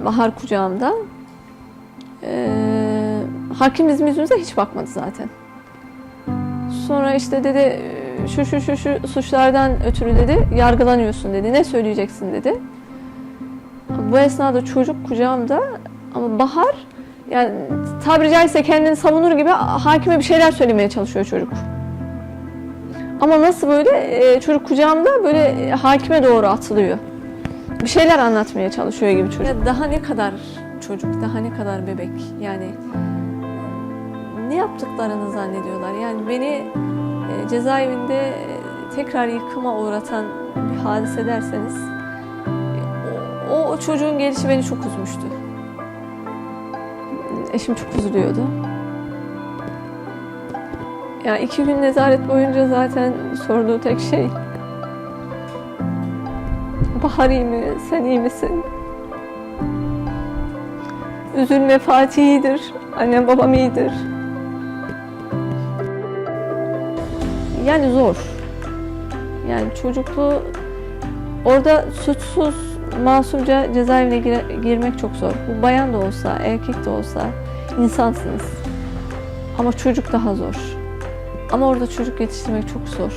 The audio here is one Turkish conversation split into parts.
Bahar kucağımda. Hakim bizim yüzümüze hiç bakmadı zaten. Sonra işte dedi şu suçlardan ötürü dedi yargılanıyorsun dedi. Ne söyleyeceksin dedi. Bu esnada çocuk kucağımda ama Bahar yani tabiri caizse kendini savunur gibi hakime bir şeyler söylemeye çalışıyor çocuk. Ama nasıl böyle çocuk kucağımda böyle hakime doğru atılıyor. Bir şeyler anlatmaya çalışıyor gibi çocuk. Ya daha ne kadar çocuk, daha ne kadar bebek yani ne yaptıklarını zannediyorlar. Yani beni cezaevinde tekrar yıkıma uğratan bir hadise derseniz o çocuğun gelişi beni çok üzmüştü. Eşim çok üzülüyordu. Yani 2 gün nezaret boyunca zaten sorduğu tek şey Bahar iyi mi? Sen iyi misin? Üzülme, Fatih iyidir. Annem babam iyidir. Yani zor. Yani çocukluğu orada suçsuz, masumca cezaevine girmek çok zor. Bu bayan da olsa, erkek de olsa insansınız. Ama çocuk daha zor. Ama orada çocuk yetiştirmek çok zor.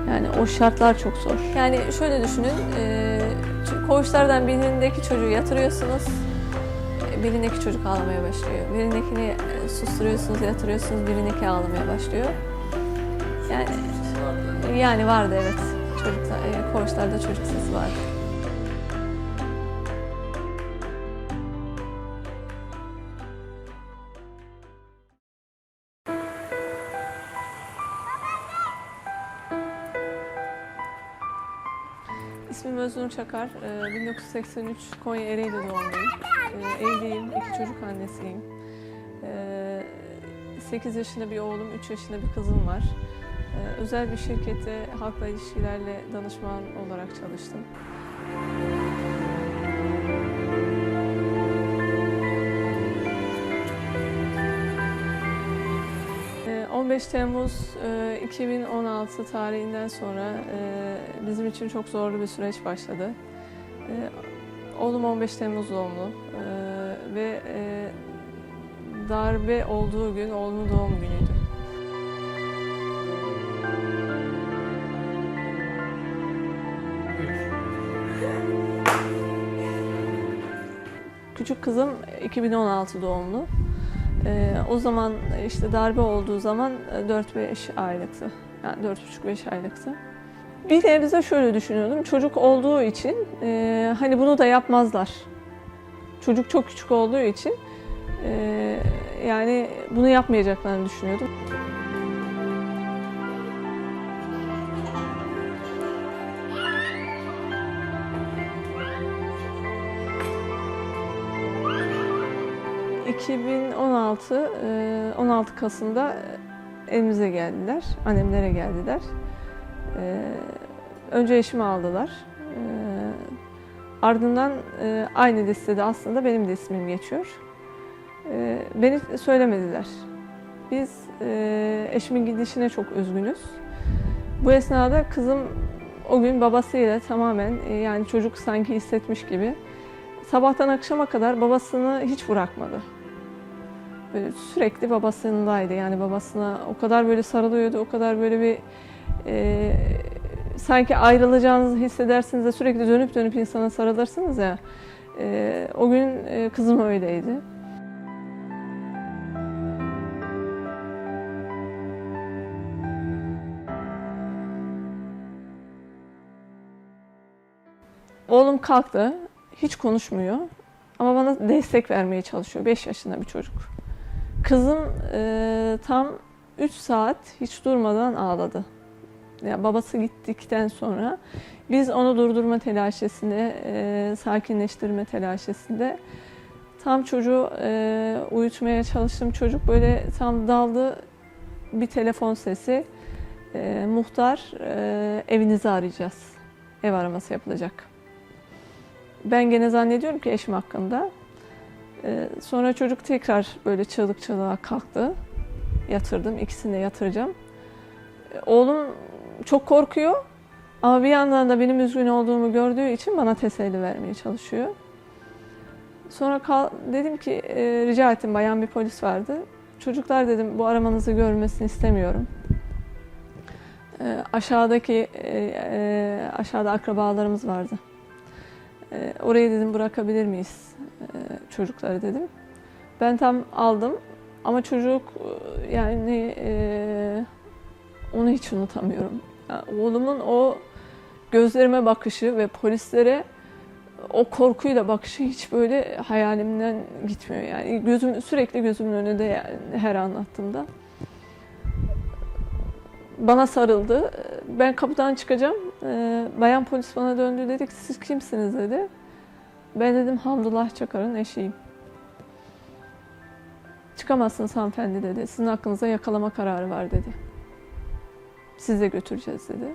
Yani o şartlar çok zor. Yani şöyle düşünün, koğuşlardan birindeki çocuğu yatırıyorsunuz, birindeki çocuk ağlamaya başlıyor. Birindekini susturuyorsunuz, yatırıyorsunuz, birindeki ağlamaya başlıyor. Yani vardı evet. Koğuşlarda çocuk sesi vardı. İsmim Öznur Çakar. 1983 Konya Ereğli doğumluyum. Evliyim, 2 çocuk annesiyim. 8 yaşında bir oğlum, 3 yaşında bir kızım var. Özel bir şirkette halkla ilişkilerle danışman olarak çalıştım. 15 Temmuz 2016 tarihinden sonra bizim için çok zorlu bir süreç başladı. Oğlum 15 Temmuz doğumlu ve darbe olduğu gün oğlumun doğum günüydü. Küçük kızım 2016 doğumlu. O zaman işte darbe olduğu zaman 4-5 aylıktı. Yani 4,5-5 aylıktı. Bir nebze şöyle düşünüyordum. Çocuk olduğu için hani bunu da yapmazlar. Çocuk çok küçük olduğu için yani bunu yapmayacaklarını düşünüyordum. ...2016, 16 Kasım'da evimize geldiler, annemlere geldiler. Önce eşimi aldılar. Ardından aynı listede aslında benim de ismim geçiyor. Beni söylemediler. Biz eşimin gidişine çok üzgünüz. Bu esnada kızım o gün babasıyla tamamen yani çocuk sanki hissetmiş gibi sabahtan akşama kadar babasını hiç bırakmadı. Böyle sürekli babasındaydı. Yani babasına o kadar böyle sarılıyordu, o kadar böyle bir sanki ayrılacağınızı hissedersiniz de sürekli dönüp dönüp insana sarılırsınız ya. O gün kızım öyleydi. Oğlum kalktı, hiç konuşmuyor ama bana destek vermeye çalışıyor. 5 yaşında bir çocuk. Kızım tam 3 saat hiç durmadan ağladı. Yani babası gittikten sonra biz onu durdurma telaşesinde, sakinleştirme telaşesinde tam çocuğu uyutmaya çalıştım. Çocuk böyle tam daldı, bir telefon sesi. Muhtar, evinizi arayacağız. Ev araması yapılacak. Ben gene zannediyorum ki eşim hakkında. Sonra çocuk tekrar böyle çığlık çığlığa kalktı. Yatırdım, ikisini de yatıracağım. Oğlum çok korkuyor ama bir yandan da benim üzgün olduğumu gördüğü için bana teselli vermeye çalışıyor. Sonra dedim ki rica ettim, bayan bir polis vardı. Çocuklar dedim bu aramanızı görmesini istemiyorum. Aşağıda akrabalarımız vardı. Oraya dedim bırakabilir miyiz çocukları dedim. Ben tam aldım ama çocuk yani onu hiç unutamıyorum. Yani oğlumun o gözlerime bakışı ve polislere o korkuyla bakışı hiç böyle hayalimden gitmiyor. Yani sürekli gözümün önünde, yani her anlattığımda. Bana sarıldı. Ben kapıdan çıkacağım. Bayan polis bana döndü, dedi ki siz kimsiniz dedi. Ben dedim Hamdullah Çakar'ın eşiyim. Çıkamazsınız hanımefendi dedi. Sizin hakkınızda yakalama kararı var dedi. Siz de götüreceğiz dedi.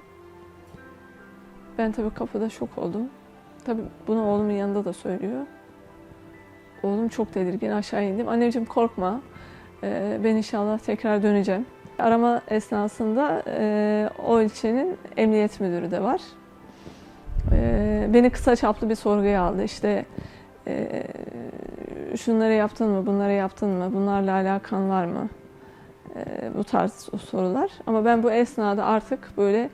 Ben tabii kapıda şok oldum. Tabii bunu oğlumun yanında da söylüyor. Oğlum çok tedirgin, aşağı indim. Anneciğim korkma, ben inşallah tekrar döneceğim. Arama esnasında o ilçenin emniyet müdürü de var. Beni kısa çaplı bir sorguya aldı. İşte şunları yaptın mı, bunları yaptın mı, bunlarla alakan var mı? Bu tarz sorular. Ama ben bu esnada artık böyle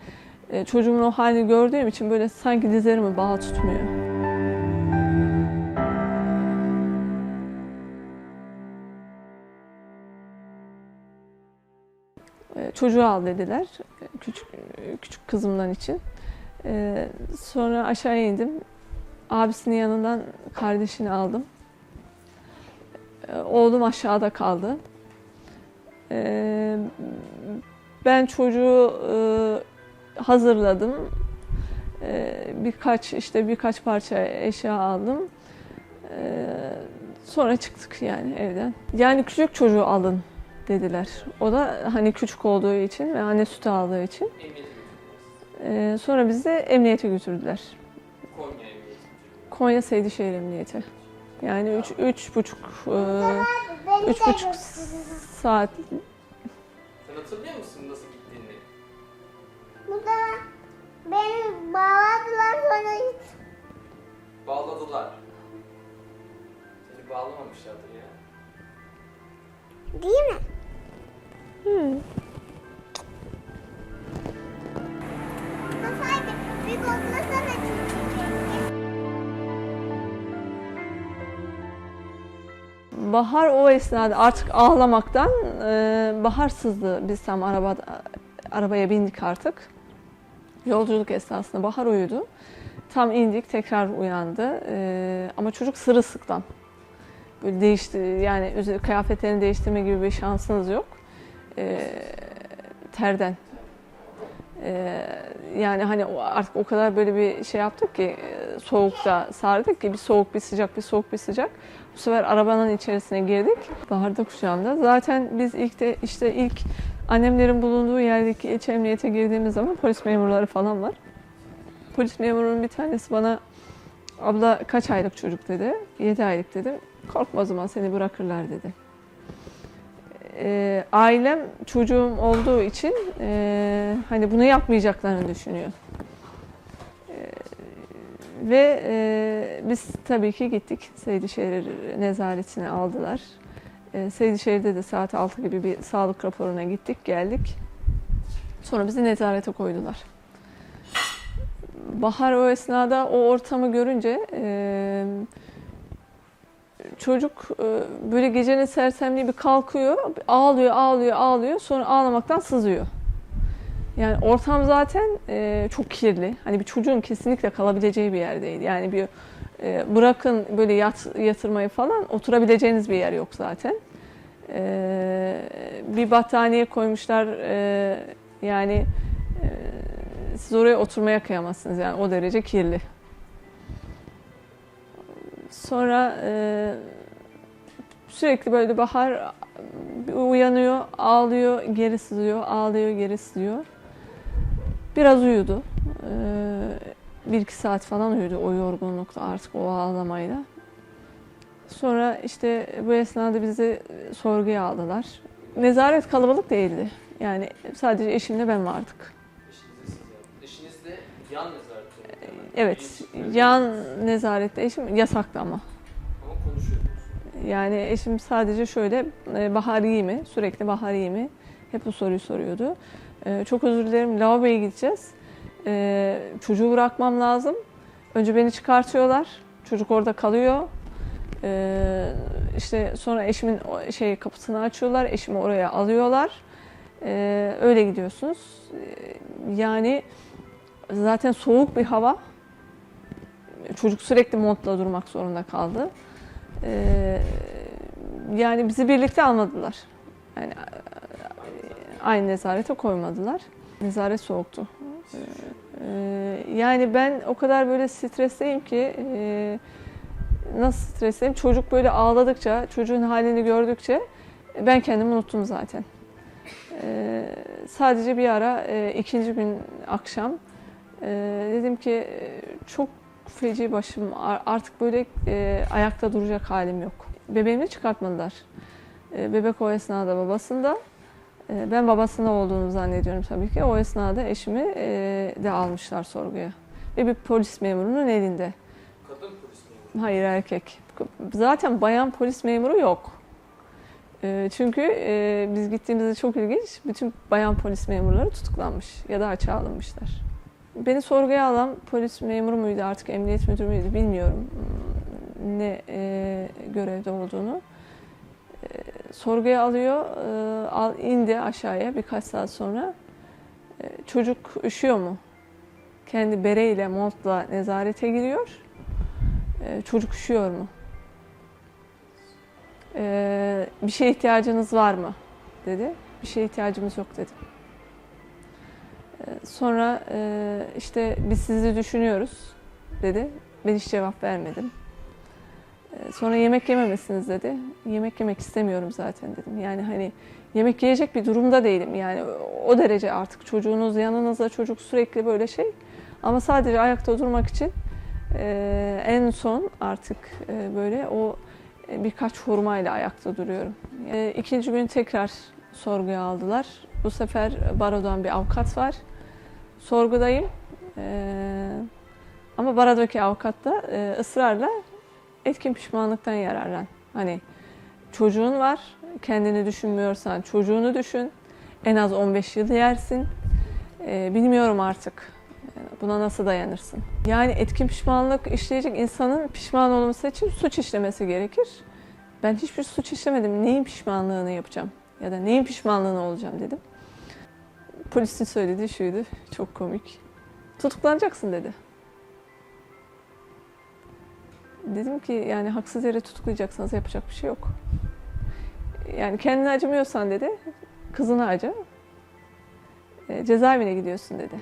çocuğumun o halini gördüğüm için böyle sanki dizlerimi bağ tutmuyor. Çocuğu al dediler, küçük kızımdan için. Sonra aşağıya indim. Abisinin yanından kardeşini aldım. Oğlum aşağıda kaldı. Ben çocuğu hazırladım. Birkaç parça eşya aldım. Sonra çıktık yani evden. Yani küçük çocuğu alın dediler. O da hani küçük olduğu için ve anne sütü aldığı için. Sonra bizi de emniyete götürdüler. Konya Seydişehir Emniyeti. Yani 3,5 saat. Sen hatırlıyor musun nasıl gittiğini? Burada beni bağladılar, sonra hiç. Bağladılar. Seni bağlamamışlardır ya. Değil mi? Masaydı. Bir koklasana çünkü. Bahar o esnada artık ağlamaktan Bahar sızdı. Biz tam arabaya bindik artık. Yolculuk esnasında Bahar uyudu. Tam indik, tekrar uyandı. Ama çocuk sırılsıklam. Böyle değişti, yani kıyafetlerini değiştirme gibi bir şansınız yok. Terden. Yani hani artık o kadar böyle bir şey yaptık ki, soğukta sardık ki bir soğuk bir sıcak, bir soğuk bir sıcak. Bu sefer arabanın içerisine girdik. Bahar da kucağımda. Zaten biz ilk annemlerin bulunduğu yerdeki ilçe emniyete girdiğimiz zaman polis memurları falan var. Polis memurunun bir tanesi bana abla kaç aylık çocuk dedi. 7 aylık dedim. Korkma o zaman seni bırakırlar dedi. Ailem çocuğum olduğu için hani bunu yapmayacaklarını düşünüyor. Biz tabii ki gittik. Seydişehir nezaretine aldılar. Seydişehir'de de saat 6 gibi bir sağlık raporuna gittik, geldik. Sonra bizi nezarete koydular. Bahar o esnada o ortamı görünce çocuk böyle gecenin sersemliği bir kalkıyor, ağlıyor, sonra ağlamaktan sızıyor. Yani ortam zaten çok kirli. Hani bir çocuğun kesinlikle kalabileceği bir yer değil. Yani bir bırakın böyle yatırmayı falan, oturabileceğiniz bir yer yok zaten. Bir battaniye koymuşlar, yani siz oraya oturmaya kıyamazsınız, yani o derece kirli. Sonra sürekli böyle Bahar uyanıyor, ağlıyor, geri sızıyor, ağlıyor, geri sızıyor. Biraz uyudu. 1-2 saat falan uyudu o yorgunlukla, artık o ağlamayla. Sonra işte bu esnada bizi sorguya aldılar. Nezaret kalabalık değildi. Yani sadece eşimle ben vardık. Eşiniz de yan nezarette mi? Evet, yan nezarette eşim, yasaktı ama. Ama Yani eşim sadece şöyle Bahar iyi mi? Sürekli Bahar iyi mi? Hep bu soruyu soruyordu. Çok özür dilerim, lavaboya gideceğiz. Çocuğu bırakmam lazım. Önce beni çıkartıyorlar. Çocuk orada kalıyor. İşte sonra eşimin kapısını açıyorlar. Eşimi oraya alıyorlar. Öyle gidiyorsunuz. Yani zaten soğuk bir hava. Çocuk sürekli montla durmak zorunda kaldı. Yani bizi birlikte almadılar. Yani aynı nezarete koymadılar. Nezaret soğuktu. Yani ben o kadar böyle stresliyim ki nasıl stresliyim? Çocuk böyle ağladıkça, çocuğun halini gördükçe ben kendimi unuttum zaten. Sadece bir ara ikinci gün akşam dedim ki çok feci başım, artık böyle ayakta duracak halim yok. Bebeğimi çıkartmadılar. Bebek o esnada babasında. Ben babasında olduğunu zannediyorum tabii ki. O esnada eşimi de almışlar sorguya. Ve bir polis memurunun elinde. Kadın polis memuru. Hayır, erkek. Zaten bayan polis memuru yok. Çünkü biz gittiğimizde çok ilginç. Bütün bayan polis memurları tutuklanmış ya da açığa alınmışlar. Beni sorguya alan polis memuru muydu, artık emniyet müdürü müydü bilmiyorum ne görevde olduğunu. Sorguya alıyor, indi aşağıya birkaç saat sonra. Çocuk üşüyor mu? Kendi bereyle, montla nezarete giriyor. Çocuk üşüyor mu? Bir şeye ihtiyacınız var mı? Dedi. Bir şeye ihtiyacımız yok dedim. Sonra işte biz sizi düşünüyoruz dedi. Ben hiç cevap vermedim. Sonra yemek yememesiniz dedi. Yemek yemek istemiyorum zaten dedim. Yani hani yemek yiyecek bir durumda değilim. Yani o derece artık çocuğunuz yanınızda, çocuk sürekli böyle şey. Ama sadece ayakta durmak için en son artık böyle o birkaç hurmayla ayakta duruyorum. İkinci gün tekrar sorguya aldılar. Bu sefer barodan bir avukat var. Sorgudayım. Ama barodaki avukat da ısrarla etkin pişmanlıktan yararlan. Hani çocuğun var, kendini düşünmüyorsan çocuğunu düşün. En az 15 yıl yersin. Bilmiyorum artık buna nasıl dayanırsın. Yani etkin pişmanlık işleyecek insanın pişman olması için suç işlemesi gerekir. Ben hiçbir suç işlemedim. Neyin pişmanlığını yapacağım? Ya da neyin pişmanlığını olacağım dedim. Polisin söylediği şuydu, çok komik. Tutuklanacaksın dedi. Dedim ki yani haksız yere tutuklayacaksanız yapacak bir şey yok. Yani kendine acımıyorsan dedi, kızına acı. Cezaevine gidiyorsun dedi.